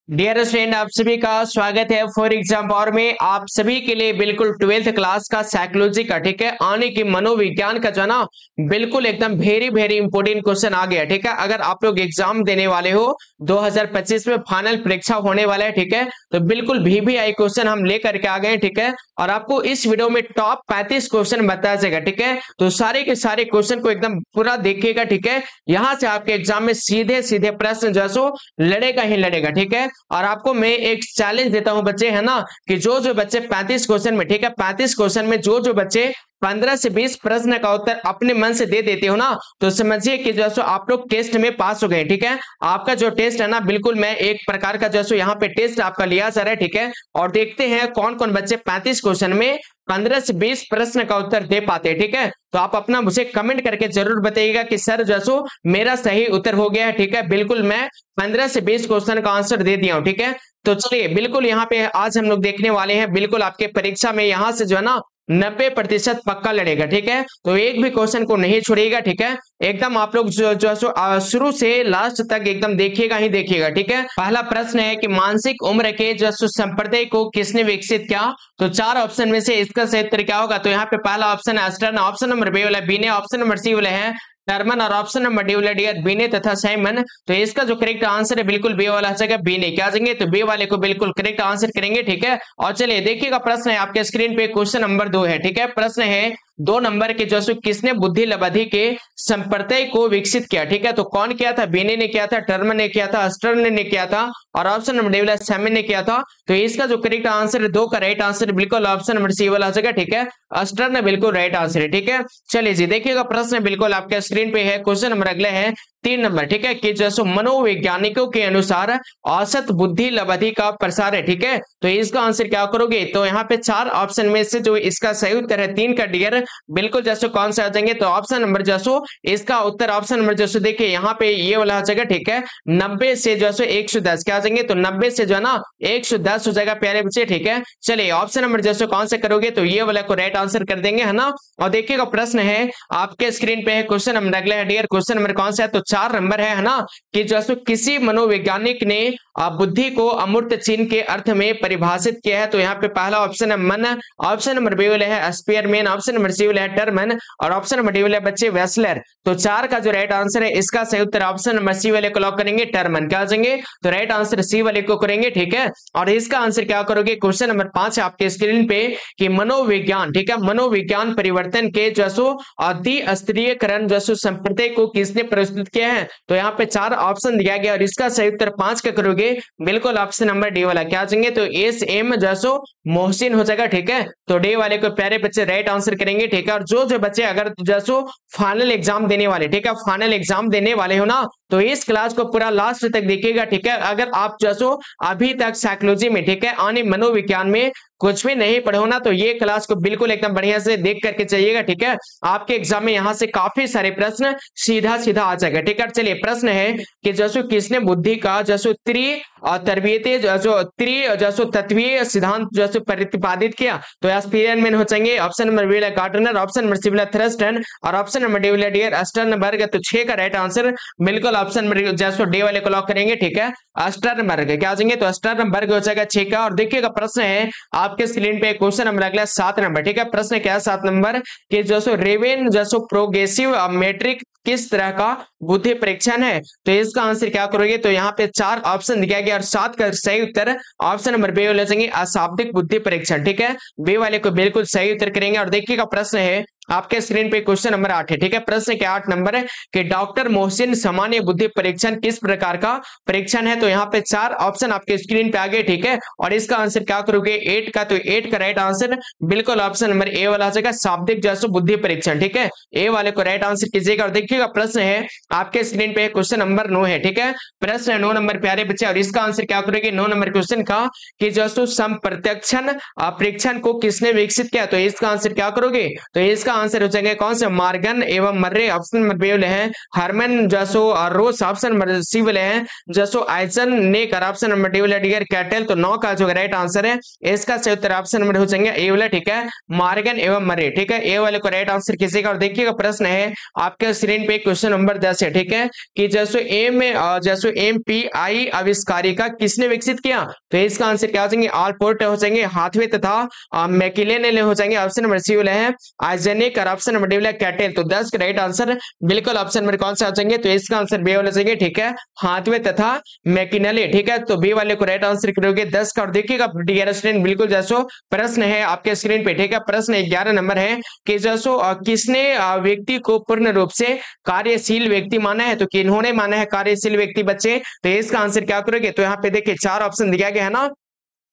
Dear student, आप सभी का स्वागत है फॉर एग्जाम पावर में। आप सभी के लिए बिल्कुल 12th क्लास का साइकोलॉजी का, ठीक है, आने की मनोविज्ञान का जो है ना, बिल्कुल एकदम वेरी वेरी इंपॉर्टेंट क्वेश्चन आ गया। ठीक है, अगर आप लोग एग्जाम देने वाले हो 2025 में फाइनल परीक्षा होने वाला है, ठीक है, तो बिल्कुल VVI क्वेश्चन हम लेकर के आ गए। ठीक है, और आपको इस वीडियो में टॉप 35 क्वेश्चन बताया जाएगा। ठीक है, तो सारे के सारे क्वेश्चन को एकदम पूरा देखिएगा। ठीक है, यहां से आपके एग्जाम में सीधे सीधे प्रश्न जो है सो लड़ेगा ही लड़ेगा। ठीक है, और आपको मैं एक चैलेंज देता हूं बच्चे, है ना, कि जो जो बच्चे 35 क्वेश्चन में, ठीक है, 35 क्वेश्चन में जो जो बच्चे 15 से 20 प्रश्न का उत्तर अपने मन से दे देते हो ना, तो समझिए कि जो है आप लोग टेस्ट में पास हो गए। ठीक है, आपका जो टेस्ट है ना, बिल्कुल मैं एक प्रकार का जो है यहाँ पे टेस्ट आपका लिया जा रहा है। ठीक है, और देखते हैं कौन कौन बच्चे 35 क्वेश्चन में 15 से 20 प्रश्न का उत्तर दे पाते हैं। ठीक है, तो आप अपना मुझे कमेंट करके जरूर बताइएगा कि सर जो मेरा सही उत्तर हो गया है। ठीक है, बिल्कुल मैं 15 से 20 क्वेश्चन का आंसर दे दिया हूं। ठीक है, तो चलिए बिल्कुल यहाँ पे आज हम लोग देखने वाले हैं, बिल्कुल आपके परीक्षा में यहाँ से जो है ना 90% पक्का लड़ेगा। ठीक है, तो एक भी क्वेश्चन को नहीं छोड़िएगा। ठीक है, एकदम आप लोग शुरू से लास्ट तक एकदम देखिएगा ही देखिएगा। ठीक है, पहला प्रश्न है कि मानसिक उम्र के जो संप्रदाय को किसने विकसित किया? तो चार ऑप्शन में से इसका सही उत्तर क्या होगा? तो यहाँ पे पहला ऑप्शन है अस्टर्न, ऑप्शन नंबर बी वाला बी ने, ऑप्शन नंबर सी वाला है टर्मन, और ऑप्शन नंबर डी वाला डियर बीने तथा साइमन। तो इसका जो करेक्ट आंसर है बिल्कुल बी वाला जाएगा, बीने। क्या जाएंगे? तो बी वाले को बिल्कुल करेक्ट आंसर करेंगे। ठीक है, और चलिए देखिएगा, प्रश्न है आपके स्क्रीन पे, क्वेश्चन नंबर 2 है। ठीक है, प्रश्न है 2 नंबर के जो किसने बुद्धि लब्धि के संप्रदाय को विकसित किया? ठीक है, तो कौन किया था? बीने ने किया था, टर्मन ने किया था, अस्टर्न ने किया था, और ऑप्शन नंबर डी वाला साइमन ने किया था। तो इसका जो करेक्ट आंसर है 2 का राइट आंसर बिल्कुल ऑप्शन नंबर सी वाला जाएगा। ठीक है, अस्टर्न बिल्कुल राइट आंसर है। ठीक है, चलिए जी देखिएगा, प्रश्न बिल्कुल आपके स्क्रीन पे है। क्वेश्चन नंबर अगले है 3 नंबर। ठीक है, कि जैसे मनोवैज्ञानिकों के अनुसार औसत बुद्धि लब्धि का प्रसार है। ठीक है, तो इसका आंसर क्या करोगे? तो यहाँ पे 4 ऑप्शन में से जो इसका सही उत्तर है 3 का डियर बिल्कुल जैसे कौन सा आ जाएंगे? तो ऑप्शन नंबर जैसो इसका उत्तर ऑप्शन नंबर जैसे देखिए यहाँ पे ये वाला आ जाएगा। ठीक है, 90 से जो है 110 क्या आ जाएंगे? तो 90 से जो है ना 110 हो जाएगा प्यारे बच्चे। ठीक है, चलिए ऑप्शन नंबर जैसे कौन सा करोगे? तो ये वाला को राइट आंसर कर देंगे, है ना। और देखिएगा प्रश्न है आपके स्क्रीन पे है, क्वेश्चन नंबर अगला है डियर, क्वेश्चन नंबर कौन सा है? तो 4 नंबर है ना, कि जो किसी मनोवैज्ञानिक ने बुद्धि को अमूर्त चिन्ह के अर्थ में परिभाषित किया है? तो यहाँ पे पहला ऑप्शन है मन, ऑप्शन नंबर बी वाला है स्पीयरमैन, ऑप्शन नंबर सी वाला है टर्मन, और ऑप्शन नंबर डी वाला है बच्चे वेस्लर। तो 4 का जो राइट आंसर है इसका सही उत्तर ऑप्शन नंबर सी वाले को लॉक करेंगे, टर्मन। क्या जाएंगे? तो राइट आंसर सी वाले को करेंगे। ठीक है, और इसका आंसर क्या करोगे? क्वेश्चन नंबर 5 है आपके स्क्रीन पे, कि मनोविज्ञान, ठीक है, मनोविज्ञान परिवर्तन के जो अति अस्त्रीयकरण जो संप्रदाय को किसने प्रस्तुत किया है? तो यहाँ पे 4 ऑप्शन दिया गया और इसका सही उत्तर 5 का करोगे बिल्कुल ऑप्शन नंबर डी वाला। क्या जाएंगे? तो एस एम जैसो मोहसिन हो जाएगा। ठीक है, तो डी वाले को प्यारे बच्चे राइट आंसर करेंगे। ठीक है, और जो जो बच्चे अगर जैसो फाइनल एग्जाम देने वाले, ठीक है, फाइनल एग्जाम देने वाले हो ना, तो इस क्लास को पूरा लास्ट तक देखिएगा। ठीक है, अगर आप जैसो अभी तक साइकोलॉजी में, ठीक है, आने मनोविज्ञान में कुछ भी नहीं पढ़े हो ना, तो ये क्लास को बिल्कुल एकदम बढ़िया से देख करके चाहिएगा। ठीक है, आपके एग्जाम में यहाँ से काफी सारे प्रश्न सीधा सीधा आ जाएगा। ठीक है, चलिए प्रश्न है कि जैसो किसने बुद्धि का जैसो तरबीयती जैसो तत्वीय सिद्धांत जैसो प्रतिपादित किया? तो एक्सपेरिमेंट हो जाएंगे, option number B Gardner, option number C Thurstone, और ऑप्शन नंबर डी डियर अस्टर्नबर्ग। तो 6 का राइट आंसर बिल्कुल ऑप्शन नंबर जैसो डी वाले को लॉक करेंगे। ठीक है, अस्टर्नबर्ग। क्या आ जाएंगे? तो अस्टर्नबर्ग हो जाएगा 6 का। और देखिएगा प्रश्न है आपके स्क्रीन पे, क्वेश्चन नंबर अगला 7 नंबर। ठीक है, प्रश्न क्या है 7 नंबर, कि जो रेवेन जो प्रोग्रेसिव मेट्रिक किस तरह का बुद्धि परीक्षण है? तो इसका आंसर क्या करोगे? तो यहाँ पे 4 ऑप्शन दिया गया और 7 का सही उत्तर ऑप्शन नंबर बी वाले जाएंगे अशाब्दिक बुद्धि परीक्षण। ठीक है, बी वाले को बिल्कुल सही उत्तर करेंगे। और देखिएगा प्रश्न है आपके स्क्रीन पे, क्वेश्चन नंबर 8 है। ठीक है, प्रश्न के 8 नंबर है कि डॉक्टर मोहसिन सामान्य बुद्धि परीक्षण किस प्रकार का परीक्षण है? तो यहाँ पे 4 ऑप्शन आपके स्क्रीन पे आ गए। ठीक है, और इसका आंसर क्या करोगे? 8 का। तो 8 का राइट आंसर बिल्कुल ऑप्शन नंबर ए वाला आ जाएगा, शाब्दिक जैसो बुद्धि परीक्षण। ठीक है, ए वाले को राइट आंसर कीजिएगा। और देखिएगा प्रश्न है आपके स्क्रीन पे, क्वेश्चन नंबर 9 है। ठीक है, प्रश्न है 9 नंबर प्यारे बच्चे, और इसका आंसर क्या करोगे 9 नंबर क्वेश्चन का, कि जैसो संप्रत्यक्षण परीक्षण को किसने विकसित किया? तो इसका आंसर क्या करोगे? तो इसका आंसर हो जाएंगे कौन से, मार्गन एवं मर्रे ऑप्शन नंबर बी वाले हैं, हरमन जसो रोस ऑप्शन नंबर सी वाले हैं, जसो आइसन नेकर ऑप्शन नंबर डी वाला डियर कैटल। तो 9 का जो राइट आंसर है इसका सही उत्तर ऑप्शन नंबर हो जाएंगे ए वाला, ठीक है, मार्गन एवं मर्रे, ठीक है, ए वाले को राइट आंसर किसी का। और देखिएगा प्रश्न है आपके स्क्रीन पे क्वेश्चन नंबर 10 है, ठीक है, कि जसो MPI आविष्कारिका किसने विकसित किया, तो इसका आंसर क्या हो जाएंगे, आलपोर्ट हो जाएंगे, हाथवे तथा मैकिले ने हो जाएंगे, ऑप्शन नंबर सी वाले हैं, आइजेनिक और ऑप्शन नंबर डी वाला कैटेल। तो 10 का राइट आंसर बिल्कुल ऑप्शन नंबर कौन सा आ जाएंगे, तो इसका आंसर बी वाला जाएंगे, ठीक है, हाथवे तथा मैकिनले, ठीक है, तो बी वाले को राइट आंसर करोगे 10 का। और देखिएगा डियर स्टूडेंट बिल्कुल जैसो प्रश्न है आपके स्क्रीन पे, ठीक है, प्रश्न 11 नंबर है कि जैसो किसने व्यक्ति को पूर्ण रूप से कार्यशील व्यक्ति माना है, तो किन्होंने माना है कार्यशील व्यक्ति बच्चे, तो इसका आंसर क्या करोगे, तो यहाँ पे देखिए 4 ऑप्शन दिया गया है ना,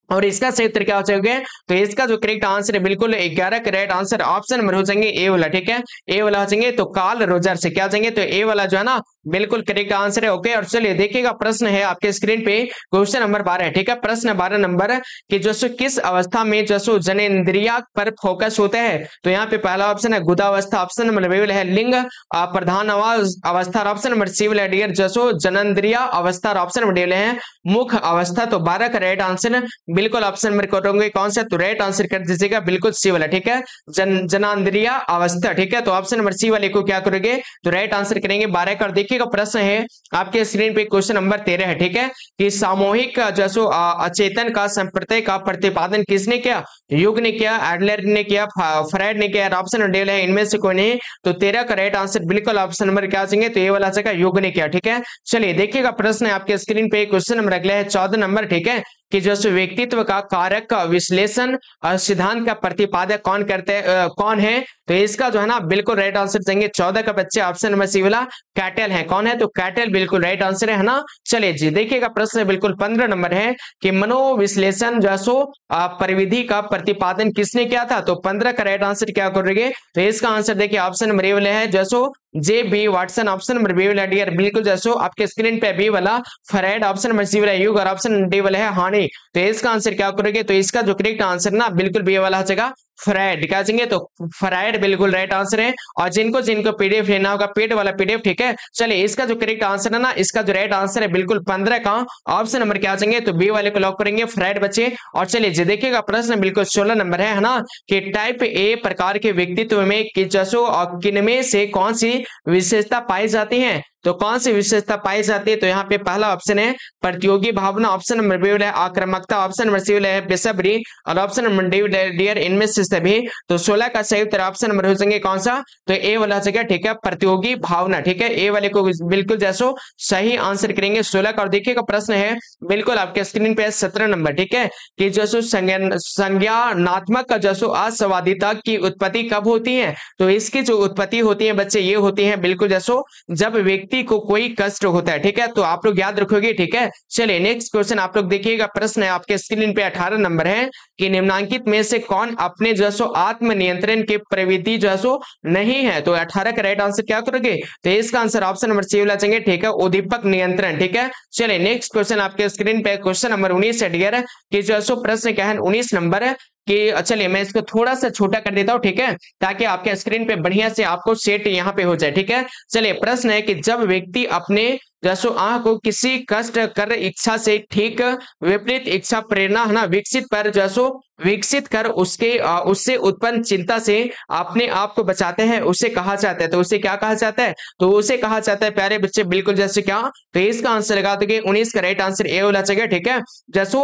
और इसका सही उत्तर क्या हो जाएगा, तो इसका जो करेक्ट आंसर है बिल्कुल 11 का राइट आंसर ऑप्शन नंबर हो जाएंगे ए वाला, ठीक है, ए वाला हो जाएंगे। तो कार्ल रोजर से क्या जाएंगे, तो ए वाला जो है ना बिल्कुल करेक्ट आंसर है। ओके, और चलिए देखिएगा प्रश्न है आपके स्क्रीन पे क्वेश्चन नंबर 12, ठीक है, प्रश्न 12 नंबर कि जैसो किस अवस्था में जैसो जनेंद्रिया पर फोकस होता है, तो यहाँ पे पहला ऑप्शन है गुदावस्था, ऑप्शन नंबर बी वाला है लिंग प्रधान अवस्था, ऑप्शन नंबर सी वाला डियर जैसो जननेंद्रिया अवस्था, ऑप्शन नंबर डी वाले हैं मुख अवस्था। तो 12 का राइट आंसर बिल्कुल ऑप्शन नंबर करोगे कौन सा, तो राइट आंसर कर दीजिएगा बिल्कुल सी वाला, ठीक है, जनांद्रिया अवस्था, ठीक है, तो ऑप्शन नंबर सी वाले को क्या करोगे, तो राइट आंसर करेंगे 12 का। देखिएगा प्रश्न है आपके स्क्रीन पे क्वेश्चन नंबर 13 है, ठीक है, कि सामूहिक जैसो अचेतन का संप्रदाय का प्रतिपादन किसने किया, युग ने किया, एडलर ने किया, फ्रायड ने किया, ऑप्शन डेल है इनमें से कोई नहीं। तो 13 का राइट आंसर बिल्कुल ऑप्शन नंबर क्या आएंगे, तो ये वाला जगह युग ने किया, ठीक है। चलिए देखिएगा प्रश्न है आपके स्क्रीन पे क्वेश्चन नंबर अगला है 14 नंबर, ठीक है, कि जो व्यक्तित्व का कारक का विश्लेषण और सिद्धांत का प्रतिपादक कौन करते हैं, कौन है, तो इसका जो है ना बिल्कुल राइट आंसर देंगे 14 का बच्चे ऑप्शन नंबर सी वाला कैटल है, कौन है, तो कैटल बिल्कुल राइट आंसर है ना। चलिए जी देखिएगा प्रश्न बिल्कुल 15 नंबर है कि मनोविश्लेषण जैसो परिविधि का प्रतिपादन किसने किया था, तो 15 का राइट आंसर क्या करोगे, तो इसका आंसर देखिए ऑप्शन नंबर ए वाले है जैसो J B Watson, option number B वाला डियर बिल्कुल जैसो आपके स्क्रीन पे बी वाला फ्रायड, ऑप्शन नंबर सी वाला युग और ऑप्शन डी वाला है हानि। तो इसका आंसर क्या करोगे, तो इसका जो करेक्ट आंसर ना बिल्कुल बी वाला हो जाएगा फ्रायड, क्या चाहिए, तो फ्रायड बिल्कुल राइट आंसर है। और जिनको जिनको पीडीएफ लेना होगा पेड वाला पीडीएफ, ठीक है। चलिए इसका जो करेक्ट आंसर है ना, इसका जो राइट आंसर है बिल्कुल 15 का ऑप्शन नंबर क्या चाहिए, तो बी वाले को लॉक करेंगे फ्रायड बच्चे। और चलिए जी देखिएगा प्रश्न बिल्कुल 16 नंबर है ना, कि टाइप ए प्रकार के व्यक्तित्व में किसो और किनमें से कौन सी विशेषता पाई जाती है, तो कौन सी विशेषता पाई जाती है, तो यहाँ पे पहला ऑप्शन है प्रतियोगी भावना, ऑप्शन नंबर बी है आक्रामकता, ऑप्शन नंबर सी है बेसब्री और ऑप्शन नंबर डी डियर इनमें से सभी। तो 16 का सही उत्तर ऑप्शन नंबर हो जाएंगे कौन सा, तो ए वाला जगह, ठीक है, प्रतियोगी भावना, ठीक है, ए वाले को बिल्कुल जैसो सही आंसर करेंगे 16 का। और देखिएगा प्रश्न है बिल्कुल आपके स्क्रीन पे 17 नंबर, ठीक है, कि जैसो संज्ञानात्मक का जैसो असंवादिता की उत्पत्ति कब होती है, तो इसकी जो उत्पत्ति होती है बच्चे ये होती है बिल्कुल जैसो जब व्यक्ति को कोई कष्ट होता है, ठीक है, तो आप लोग याद रखोगे, ठीक है। चलिए नेक्स्ट क्वेश्चन आप लोग देखिएगा, प्रश्न है आपके स्क्रीन पे 18 नंबर है कि निम्नांकित में से कौन अपने जैसो आत्म नियंत्रण के प्रवृत्ति जैसो नहीं है, तो 18 का राइट आंसर क्या करोगे, तो इसका आंसर ऑप्शन नंबर सी वाला चाहिए, ठीक है, उद्दीपक नियंत्रण, ठीक है। चलिए नेक्स्ट क्वेश्चन आपके स्क्रीन पे क्वेश्चन नंबर 19 है डियर, कि जैसो प्रश्न क्या है 19 नंबर है कि चलिए मैं इसको थोड़ा सा छोटा कर देता हूं, ठीक है, ताकि आपके स्क्रीन पे बढ़िया से आपको सेट यहाँ पे हो जाए, ठीक है। चलिए प्रश्न है कि जब व्यक्ति अपने जैसो आंख को किसी कष्ट कर इच्छा से ठीक विपरीत इच्छा प्रेरणा है ना विकसित कर उससे उत्पन्न चिंता से अपने आप को बचाते हैं, उसे कहा जाता है, तो उसे क्या कहा जाता है, तो उसे कहा जाता है प्यारे बच्चे बिल्कुल जैसे क्या, तो इसका आंसर लगा दोगे 19 का राइट आंसर ए वाला चाहिए, ठीक है, जैसो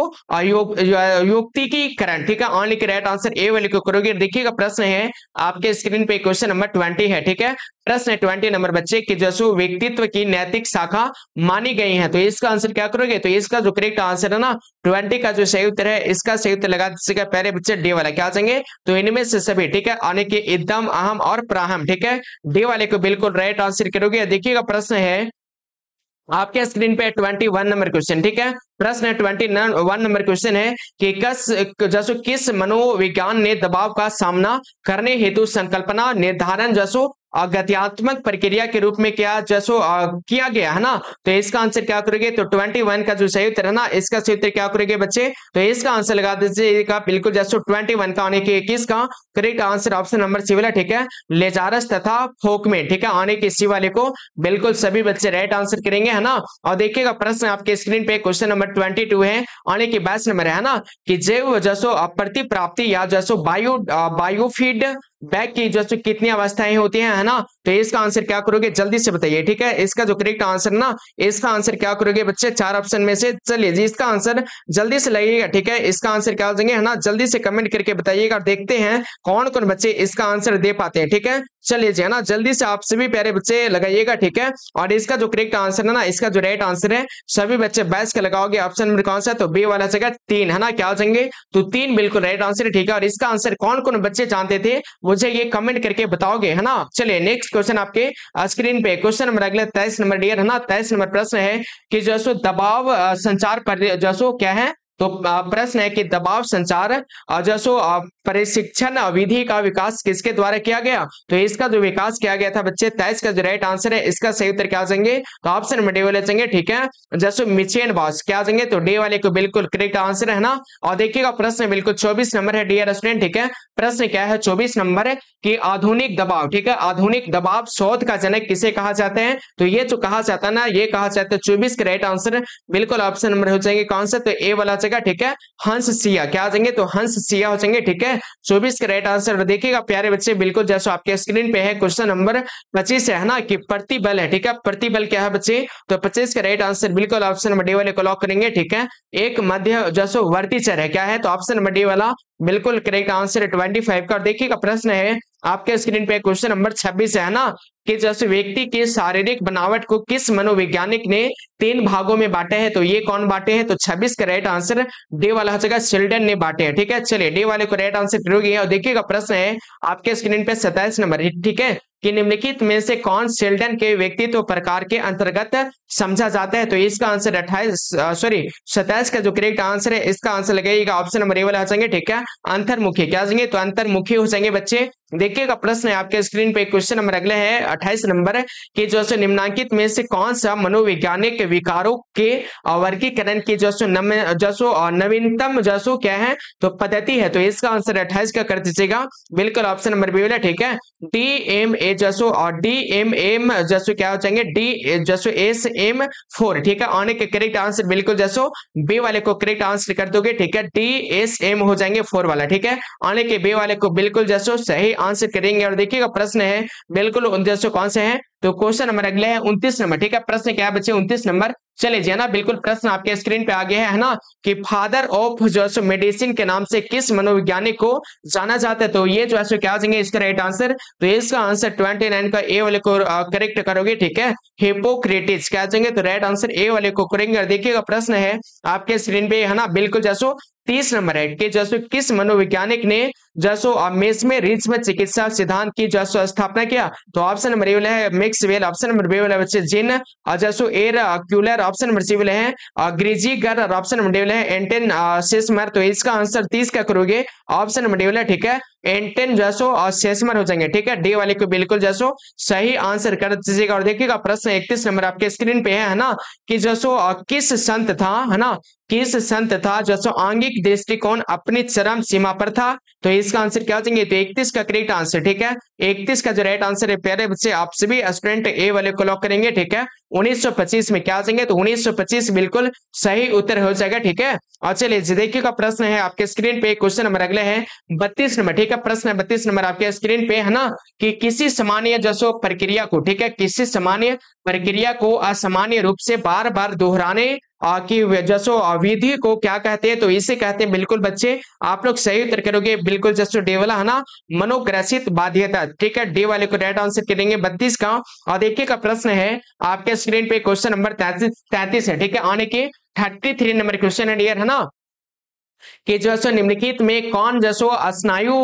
युक्तिकीकरण, ठीक है, ऑनली का राइट आंसर ए वाले को करोगे। देखिएगा प्रश्न है आपके स्क्रीन पे क्वेश्चन नंबर 20 है, ठीक है, प्रश्न है 20 नंबर बच्चे कि जैसो व्यक्तित्व की नैतिक शाखा मानी गई है, तो इसका आंसर क्या करोगे, तो इसका जो करेक्ट आंसर है ना 20 का जो सही उत्तर है इसका सही उत्तर लगा दीजिएगा पहले बच्चे डी वाला, क्या चाहेंगे, तो इनमें से सभी, ठीक है, आने के एकदम अहम और प्राहम, ठीक है, डी वाले को बिल्कुल राइट आंसर करोगे। देखिएगा प्रश्न है आपके स्क्रीन पे 21 नंबर क्वेश्चन, ठीक है, प्रश्न है 21 नंबर क्वेश्चन है कि जैसो किस मनोविज्ञान ने दबाव का सामना करने हेतु संकल्पना निर्धारण जैसो गत्यात्मक प्रक्रिया के रूप में क्या जैसो किया गया है ना, तो इसका आंसर क्या करोगे, तो 21 का जो सही उत्तर है ना, इसका सही उत्तर क्या करोगे बच्चे, तो इसका आंसर लगा दीजिएगा बिल्कुल जैसो 21 का आने के 21 का correct answer option number C वाला, ठीक है, लेजारस तथा फोकमेन, ठीक है, आने के सी वाले को बिल्कुल सभी बच्चे राइट आंसर करेंगे, है ना। और देखिएगा प्रश्न आपके स्क्रीन पे क्वेश्चन नंबर 22 है, आने के 22 नंबर है ना, कि जैव जैसो प्रति प्राप्ति या जैसो बायोफीड बैक की जो कितनी अवस्थाएं होती हैं, है ना, तो इसका आंसर क्या करोगे जल्दी से बताइए, ठीक है, इसका जो करेक्ट आंसर ना, इसका आंसर क्या करोगे बच्चे, 4 ऑप्शन में से चलिए जी इसका आंसर जल्दी से लगाइएगा, ठीक है, इसका आंसर क्या हो जाएंगे, है ना, जल्दी से कमेंट करके बताइएगा और देखते हैं कौन कौन बच्चे इसका आंसर दे पाते हैं, ठीक है, चलिए जी, है ना, जल्दी से आप सभी प्यारे बच्चे लगाइएगा, ठीक है। और इसका जो करेक्ट आंसर है ना, इसका जो राइट आंसर है सभी बच्चे 22 का लगाओगे, ऑप्शन नंबर कौन सा, तो बी वाला जगह 3, है ना, क्या हो जाएंगे, तो 3 बिल्कुल राइट आंसर है, ठीक है। और इसका आंसर कौन कौन बच्चे जानते थे मुझे ये कमेंट करके बताओगे, है ना। चलिए नेक्स्ट क्वेश्चन आपके स्क्रीन पे क्वेश्चन नंबर अगले 23 नंबर डियर, है ना, 23 नंबर प्रश्न है कि जो दबाव संचार पर जो क्या है, तो प्रश्न है कि दबाव संचार जो प्रशिक्षण विधि का विकास किसके द्वारा किया गया, तो इसका जो विकास किया गया था बच्चे 23 का जो राइट आंसर है इसका सही उत्तर क्या जाएंगे, तो ऑप्शन नंबर डी वाले जाएंगे, ठीक है, जैसो मिचेन बॉस क्या जाएंगे, तो डी वाले को बिल्कुल करेक्ट आंसर है ना। और देखिएगा प्रश्न बिल्कुल 24 नंबर है डियर स्टूडेंट, ठीक है, प्रश्न क्या है 24 नंबर है कि आधुनिक दबाव, ठीक है, आधुनिक दबाव शोध का जनक किसे कहा जाता है, तो ये जो कहा जाता है ना, ये कहा जाता है 24 का राइट आंसर बिल्कुल ऑप्शन नंबर हो जाएंगे कौन सा, तो ए वाला जगह, ठीक है, हंस सिया क्या जाएंगे, तो हंस सिया हो जाएंगे, ठीक है, 24 का राइट आंसर। देखिएगा प्यारे बच्चे बिल्कुल जैसे आपके स्क्रीन पे है क्वेश्चन नंबर 25 है ना, कि प्रतिबल है, ठीक है, प्रतिबल क्या है बच्चे, तो 25 का राइट आंसर बिल्कुल ऑप्शन नंबर डी वाले को लॉक करेंगे, ठीक है। एक मध्य जैसो वर्ती चर है क्या है, तो ऑप्शन नंबर डी वाला बिल्कुल करेक्ट आंसर है 25 का। और देखिएगा प्रश्न है आपके स्क्रीन पे क्वेश्चन नंबर 26 है ना, कि जैसे व्यक्ति की शारीरिक बनावट को किस मनोवैज्ञानिक ने 3 भागों में बांटे हैं, तो ये कौन बांटे हैं, तो 26 का राइट आंसर डी वाला हो जाएगा, शिल्डन ने बांटे हैं, ठीक है। चलिए डी वाले को राइट आंसर करोगे। और देखिएगा प्रश्न है आपके स्क्रीन पे 27 नंबर, ठीक है, कि निम्नलिखित में से कौन शेल्डन के व्यक्तित्व प्रकार के अंतर्गत समझा जाता है, तो इसका आंसर 27 का जो करेक्ट आंसर है इसका आंसर लगेगा ऑप्शन नंबर ए वाला आ जाएंगे, ठीक है, अंतर्मुखी क्या जाएंगे, तो अंतर्मुखी हो जाएंगे बच्चे। देखिएगा प्रश्न है आपके स्क्रीन पे क्वेश्चन नंबर अगले है 28 नंबर कि जो निम्नांकित में से कौन सा मनोवैज्ञानिक विकारों के वर्गीकरण की नवीनतम क्या है, तो पद्धति है, तो इसका आंसर 28 का कर दीजिएगा बिल्कुल ऑप्शन नंबर बी वाला, ठीक है, DMA और DMM क्या हो जाएंगे, DSM4, ठीक है, आने के करेक्ट आंसर बिल्कुल बी वाले को करेक्ट आंसर कर दोगे, ठीक है, DSM हो जाएंगे 4 वाला, ठीक है, आने के बी वाले को बिल्कुल सही आंसर करेंगे। और देखिएगा प्रश्न है बिल्कुल कौन से हैं, तो क्वेश्चन नंबर अगले है 29 नंबर, ठीक है, प्रश्न क्या है बच्चे 29 नंबर, चले जी, है ना, बिल्कुल प्रश्न आपके स्क्रीन पे आ गया है ना, कि फादर ऑफ मेडिसिन के नाम से किस मनोवैज्ञानिक को जाना जाता है, तो ये क्या हो जाएंगे इसका राइट आंसर, तो इसका आंसर 29 का ए वाले को करेक्ट करोगे, ठीक है, हिपोक्रेटिस क्या जाएंगे, तो राइट आंसर ए वाले को करेंगे। देखिएगा प्रश्न है आपके स्क्रीन पे, है ना, बिल्कुल 30 नंबर है कि किस मनोवैज्ञानिक ने मेस्मेरिज्म चिकित्सा सिद्धांत की स्थापना किया, तो ऑप्शन नंबर ए वाला है मैक्सवेल, ऑप्शन नंबर बी वाला बच्चे जिन एयर क्यूलर, ऑप्शन नंबर सी वाला है ग्रीजिगर, और ऑप्शन नंबर डी वाला है एंटन सेस्मर, तो इसका आंसर 30 का करोगे ऑप्शन नंबर डी वाला, ठीक है, एंटन सेस्मर हो जाएंगे, ठीक है, डी वाले को बिल्कुल सही आंसर कर दीजिएगा। और देखिएगा प्रश्न 31 नंबर आपके स्क्रीन पे है ना, कि किस संत था, है ना, किस संत था आंगिक दृष्टिकोण अपनी चरम सीमा पर था, तो इसका आंसर क्या हो जाएंगे, तो 31 का करेक्ट आंसर, ठीक है, 31 का जो राइट आंसर है प्यारे बच्चे आप सभी स्टूडेंट ए वाले को लॉक करेंगे, ठीक है। 1925 में क्या आ जाएंगे, तो 1925 बिल्कुल सही उत्तर हो जाएगा, ठीक है। और चलिए देखिएगा प्रश्न है आपके स्क्रीन पे क्वेश्चन नंबर अगले है 32 नंबर, ठीक है, प्रश्न है 32 नंबर आपके स्क्रीन पे, है ना, कि किसी सामान्य प्रक्रिया को, ठीक है, किसी सामान्य प्रक्रिया को असामान्य रूप से बार बार दोहराने की विधि को क्या कहते हैं, तो इसे कहते हैं बिल्कुल बच्चे आप लोग सही उत्तर करोगे बिल्कुल डी वाला, है ना, मनोग्रसित बाध्यता, ठीक है, डी वाले को राइट आंसर करेंगे 32 का। और देखिए का प्रश्न है आपके स्क्रीन पे क्वेश्चन नंबर 33 है, ठीक है, आने के 33 नंबर क्वेश्चन है डियर, है ना, कि निम्नलिखित में कौन स्नायु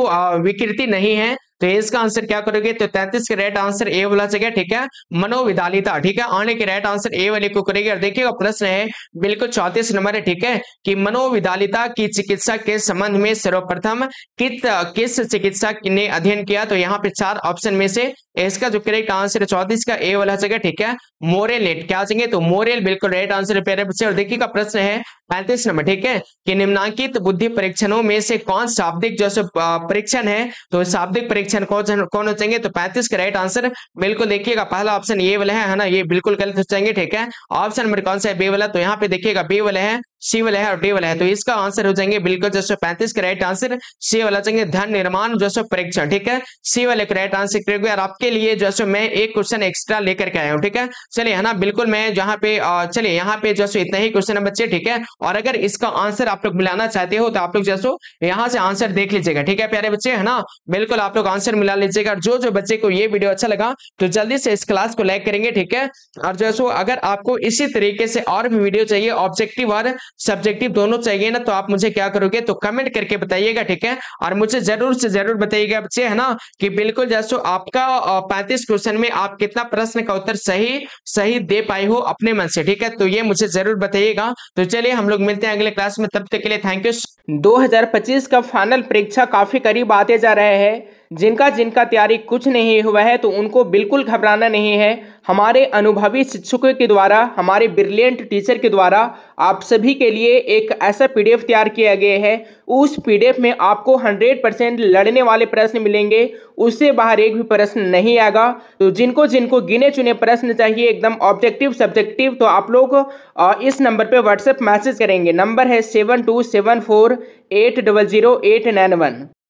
विकृति नहीं है, तो इसका आंसर क्या करोगे, तो 33 का राइट आंसर ए वाला जगह, ठीक है, मनोविधालिता, ठीक है, आने के राइट आंसर ए वाले को करेगी। और देखिएगा प्रश्न है बिल्कुल 34 नंबर है, ठीक है, कि मनोविधालिता की चिकित्सा के संबंध में सर्वप्रथम किस चिकित्सक ने अध्ययन किया। तो यहाँ पे 4 ऑप्शन में से इसका जो करेक्ट आंसर है 34 का ए वाला जगह, ठीक है, मोरेल नेट क्या चाहिए, तो मोरेल बिल्कुल राइट आंसर है प्यारे बच्चे। और देखिएगा प्रश्न है 35 नंबर, ठीक है, कि निम्नलिखित बुद्धि परीक्षणों में से कौन शाब्दिक जो परीक्षण है, तो शाब्दिक परीक्षण कौन हो जाएंगे, तो 35 का राइट आंसर बिल्कुल देखिएगा पहला ऑप्शन ये वाला है ना, ये बिल्कुल गलत हो जाएंगे, ठीक है। ऑप्शन नंबर कौन सा है, बी वाला, तो यहाँ पे देखिएगा बी वाला है, सी वाला है और डी वाला है, तो इसका आंसर हो जाएंगे बिल्कुल जो 35 का राइट आंसर सी वाला जाएंगे, धन निर्माण जो परीक्षण, ठीक है, सी वाले का राइट आंसर करेंगे। और आपके लिए जो मैं एक क्वेश्चन एक्स्ट्रा लेकर के आया हूँ, ठीक है, चलिए है ना, बिल्कुल मैं जहाँ पे चलिए यहाँ पे जो इतना ही क्वेश्चन है बच्चे, ठीक है। और अगर इसका आंसर आप लोग मिलाना चाहते हो तो आप लोग जैसो यहाँ से आंसर देख लीजिएगा, ठीक है प्यारे बच्चे, है ना, बिल्कुल आप लोग आंसर मिला लीजिएगा। और जो बच्चे को ये वीडियो अच्छा लगा तो जल्दी से इस क्लास को लाइक करेंगे, ठीक है। और जैसो अगर आपको इसी तरीके से और भी वीडियो चाहिए, ऑब्जेक्टिव और सब्जेक्टिव दोनों चाहिए ना, तो आप मुझे क्या करोगे, तो कमेंट करके बताइएगा, ठीक है। और मुझे जरूर से जरूर बताइएगा बच्चे, है ना, कि बिल्कुल जैसो आपका 35 क्वेश्चन में आप कितना प्रश्न का उत्तर सही दे पाए हो अपने मन से, ठीक है, तो ये मुझे जरूर बताइएगा। तो चलिए हम लोग मिलते हैं अगले क्लास में, तब तक के लिए थैंक यू। 2025 का फाइनल परीक्षा काफ़ी करीब आते जा रहे हैं। जिनका तैयारी कुछ नहीं हुआ है तो उनको बिल्कुल घबराना नहीं है। हमारे अनुभवी शिक्षकों के द्वारा, हमारे ब्रिलियंट टीचर के द्वारा आप सभी के लिए एक ऐसा PDF तैयार किया गया है। उस PDF में आपको 100% लड़ने वाले प्रश्न मिलेंगे, उससे बाहर एक भी प्रश्न नहीं आएगा। तो जिनको गिने चुने प्रश्न चाहिए एकदम ऑब्जेक्टिव सब्जेक्टिव, तो आप लोग इस नंबर पे व्हाट्सएप मैसेज करेंगे। नंबर है 7274800891।